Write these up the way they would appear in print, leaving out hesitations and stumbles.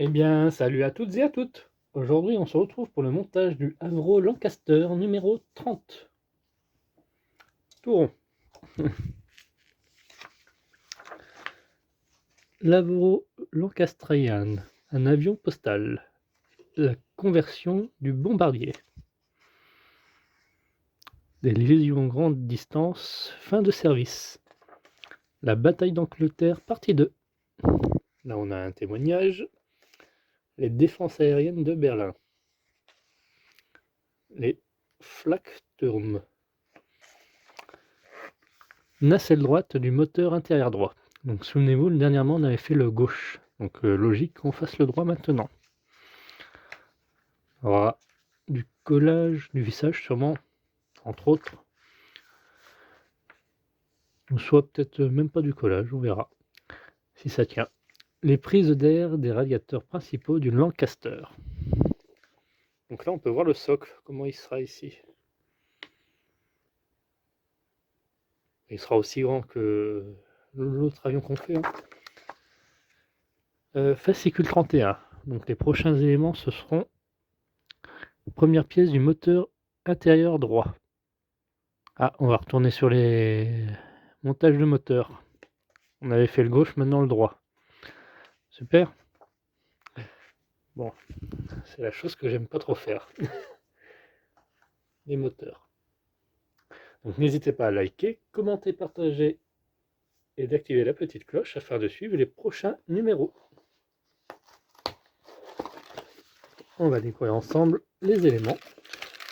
Eh bien, salut à toutes et à toutes. Aujourd'hui, on se retrouve pour le montage du Avro Lancaster numéro 30. Tout rond. L'Avro Lancastrian, un avion postal. La conversion du bombardier. Des liaisons grande distance, fin de service. La bataille d'Angleterre, partie 2. Là, on a un témoignage. Les défenses aériennes de Berlin. Les Flakturm. Nacelle droite du moteur intérieur droit. Donc souvenez-vous, dernièrement on avait fait le gauche. Donc logique qu'on fasse le droit maintenant. On aura du collage du vissage sûrement, entre autres. Ou soit peut-être même pas du collage, on verra si ça tient. Les prises d'air des radiateurs principaux du Lancaster. Donc là on peut voir le socle, comment il sera ici. Il sera aussi grand que l'autre avion qu'on fait. Fascicule 31. Donc les prochains éléments ce seront première pièce du moteur intérieur droit. Ah, on va retourner sur les montages de moteur. On avait fait le gauche, maintenant le droit. Super. Bon, c'est la chose que j'aime pas trop faire. Les moteurs. Donc n'hésitez pas à liker, commenter, partager et d'activer la petite cloche afin de suivre les prochains numéros. On va découvrir ensemble les éléments.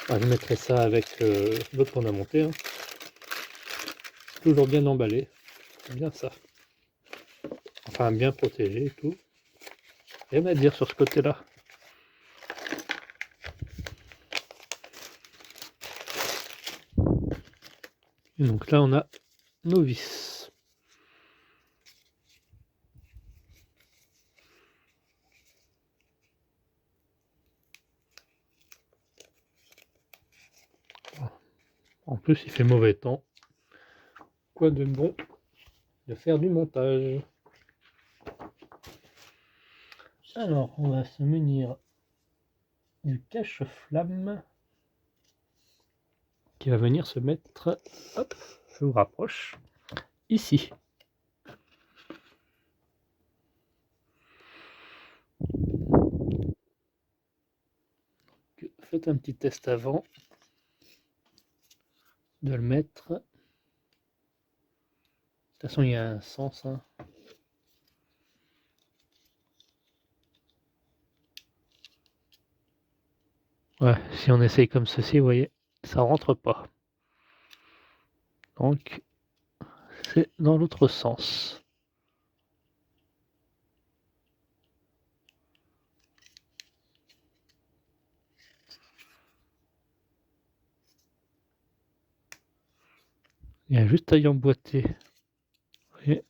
Je mettrai ça avec l'autre qu'on a monté. Hein. Toujours bien emballé. C'est bien ça. Enfin, bien protégé et tout. Rien à dire sur ce côté-là. Et donc là, on a nos vis. En plus, il fait mauvais temps. Quoi de bon de faire du montage? Alors, on va se munir du cache-flamme qui va venir se mettre, hop, je vous rapproche, ici. Faites un petit test avant de le mettre. De toute façon, il y a un sens. Hein. Ouais, si on essaye comme ceci, vous voyez, ça rentre pas. Donc, c'est dans l'autre sens. Il y a juste à y emboîter. Vous voyez ?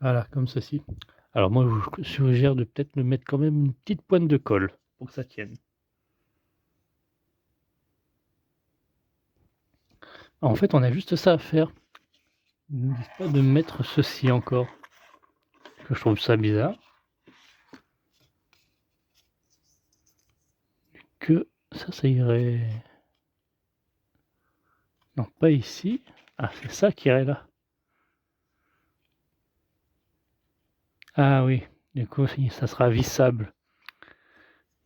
Voilà, comme ceci. Alors moi, je vous suggère de peut-être me mettre quand même une petite pointe de colle pour que ça tienne. En fait, on a juste ça à faire. Ils ne disent pas de mettre ceci encore. Je trouve ça bizarre. Que ça irait... Non, pas ici. Ah, c'est ça qui irait là. Ah oui, du coup, ça sera vissable.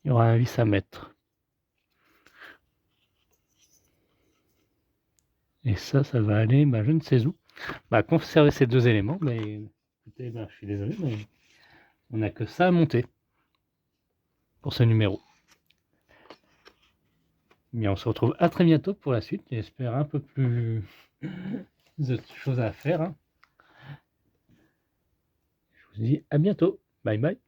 Il y aura un vis à mettre. Et ça va aller, je ne sais où. Conserver ces deux éléments, mais écoutez, je suis désolé, mais on n'a que ça à monter pour ce numéro. Mais on se retrouve à très bientôt pour la suite. J'espère un peu plus de choses à faire. Hein. Je vous dis à bientôt. Bye bye.